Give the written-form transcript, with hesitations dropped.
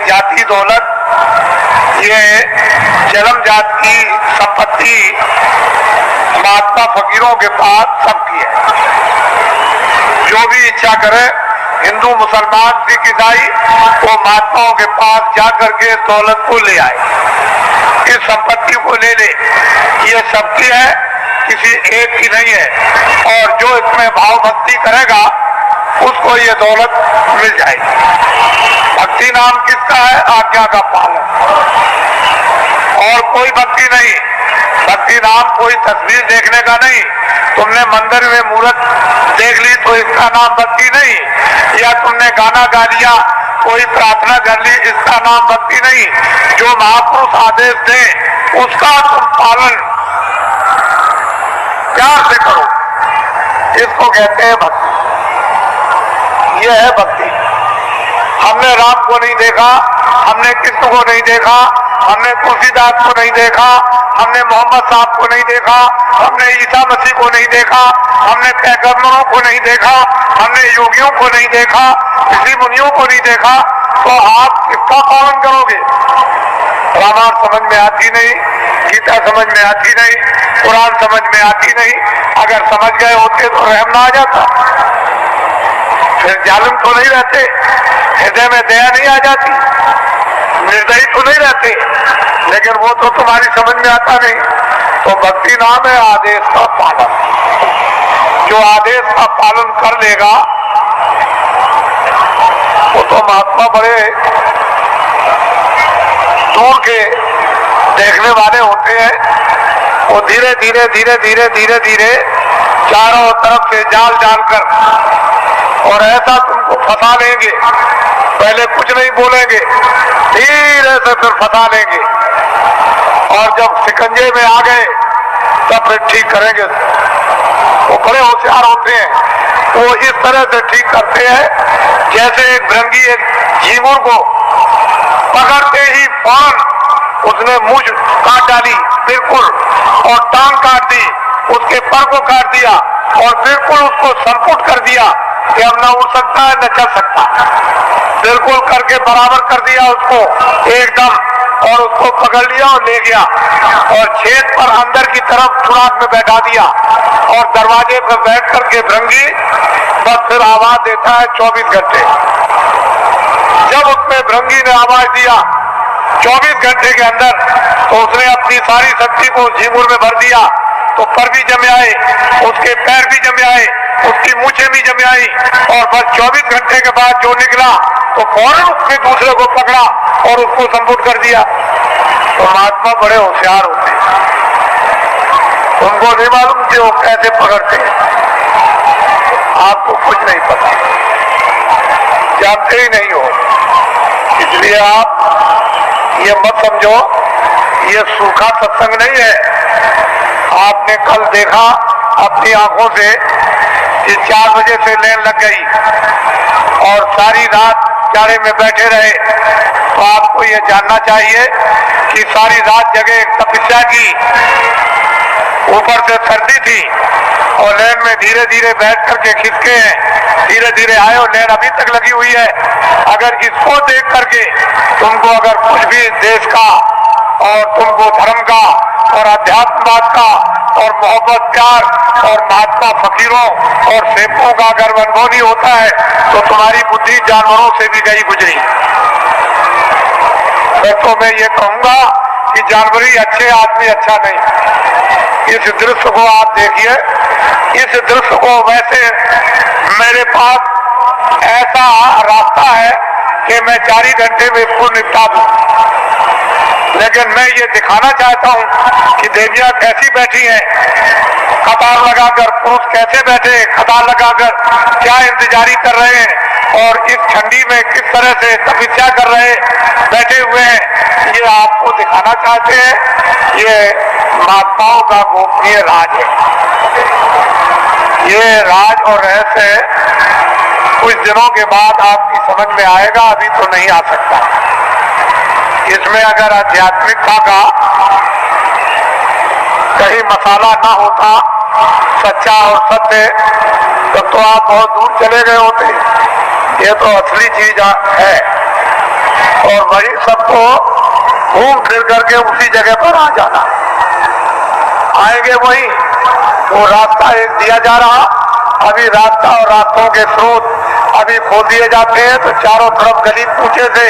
जाति दौलत, ये जन्म जात की संपत्ति महात्मा फकीरों के पास सबकी है। जो भी इच्छा करे, हिंदू मुसलमान सिख ईसाई, वो महात्माओं के पास जाकर के इस दौलत को ले आए, इस संपत्ति को ले ले। ये सबकी है, किसी एक की नहीं है। और जो इसमें भाव भक्ति करेगा उसको ये दौलत मिल जाएगी। भक्ति नाम किसका है? आज्ञा का पालन, और कोई भक्ति नहीं। भक्ति नाम कोई तस्वीर देखने का नहीं। तुमने मंदिर में मूर्त देख ली तो इसका नाम भक्ति नहीं, या तुमने गाना गा लिया, कोई प्रार्थना कर ली, इसका नाम भक्ति नहीं। जो महापुरुष आदेश दें उसका तुम पालन प्यार से करो, इसको कहते हैं भक्ति। यह है भक्ति। हमने राम को नहीं देखा, हमने कृष्ण को नहीं देखा, हमने तुलसीदास को नहीं देखा, हमने मोहम्मद साहब को नहीं देखा, हमने ईसा मसीह को नहीं देखा, हमने पैगंबरों को नहीं देखा, हमने योगियों को नहीं देखा, ऋषि मुनियों को नहीं देखा, तो आप किसका पालन करोगे? रामायण समझ में आती नहीं, गीता समझ में आती नहीं, कुरान समझ में आती नहीं। अगर समझ गए होते तो रहम ना आ जाता, फिर जालिम तो नहीं रहते, हृदय में दया नहीं आ जाती, निर्दयी तो नहीं रहते। लेकिन वो तो तुम्हारी समझ में आता नहीं। तो भक्ति नाम है आदेश का पालन। जो आदेश का पालन कर लेगा वो तो महात्मा बड़े दूर के देखने वाले होते हैं। वो धीरे धीरे धीरे धीरे धीरे धीरे चारों तरफ से जाल डालकर और ऐसा तुमको फंसा लेंगे, पहले कुछ नहीं बोलेंगे, धीरे से फिर फंसा लेंगे, और जब शिकंजे में आ गए तब फिर ठीक करेंगे। वो बड़े होशियार होते हैं, वो इस तरह से ठीक करते हैं जैसे एक भृंगी एक झींगुर को पकड़ते ही फौरन उसने मूंछ काट डाली बिल्कुल, और टांग काट दी, उसके पर को काट दिया और बिल्कुल उसको संपुट कर दिया कि अब न उड़ सकता है न चल सकता, बिल्कुल करके बराबर कर दिया उसको एकदम, और उसको पकड़ लिया और ले गया और छेद पर अंदर की तरफ सुराख में बैठा दिया, और दरवाजे पर बैठ करके भृंगी बस फिर आवाज देता है 24 घंटे। जब उसमें भृंगी ने आवाज दिया 24 घंटे के अंदर, तो उसने अपनी सारी शक्ति को झींगुर में भर दिया, तो पर भी जमे आए, उसके पैर भी जमे आए, उसकी मूछें भी जमे आई, और बस 24 घंटे के बाद जो निकला तो फौरन उसने दूसरे को पकड़ा और उसको संपुट कर दिया। तो महात्मा बड़े होशियार होते हैं, उनको नहीं मालूम कि वो कैसे पकड़ते हैं। आपको कुछ नहीं पता, जानते ही नहीं हो, इसलिए आप ये मत समझो ये सूखा सत्संग नहीं है। आपने कल देखा अपनी आंखों से कि 4 बजे से लेन लग गई और सारी रात चारे में बैठे रहे, तो आपको ये जानना चाहिए कि सारी रात जगह तपस्या की, ऊपर से सर्दी थी और लेन में धीरे धीरे बैठ करके खिसके हैं, धीरे धीरे आए और लेन अभी तक लगी हुई है। अगर इसको देख करके तुमको अगर कुछ भी देश का और तुमको धर्म का और अध्यात्मवाद का और मोहब्बत प्यार और महात्मा फकीरों और सेवकों का अगर अनुभव नहीं होता है तो तुम्हारी बुद्धि जानवरों से भी गई गुजरी। तो मैं ये कहूंगा कि जानवर ही अच्छे, आदमी अच्छा नहीं। इस दृश्य को आप देखिए, इस दृश्य को वैसे मेरे पास ऐसा रास्ता है कि मैं 4 ही घंटे में इसको निपटा दूं, लेकिन मैं ये दिखाना चाहता हूं कि देवियां कैसी बैठी हैं, कतार लगाकर, पुरुष कैसे बैठे कतार लगाकर, क्या इंतजारी कर रहे हैं और इस ठंडी में किस तरह से तपस्या कर रहे बैठे हुए हैं, ये आपको दिखाना चाहते हैं। ये महात्माओं का गोपनीय राज है, ये राज और रहस्य कुछ दिनों के बाद आपकी समझ में आएगा, अभी तो नहीं आ सकता। इसमें अगर आध्यात्मिकता का कहीं मसाला ना होता, सच्चा और सत्य, तब तो आप बहुत दूर चले गए होते। ये तो असली चीज है। और वही सबको घूम फिर करके उसी जगह पर आ जाना। आएंगे वही, वो रास्ता एक दिया जा रहा, अभी रास्ता और रास्तों के स्रोत अभी खोल दिए जाते हैं, तो चारों तरफ गली पूछे से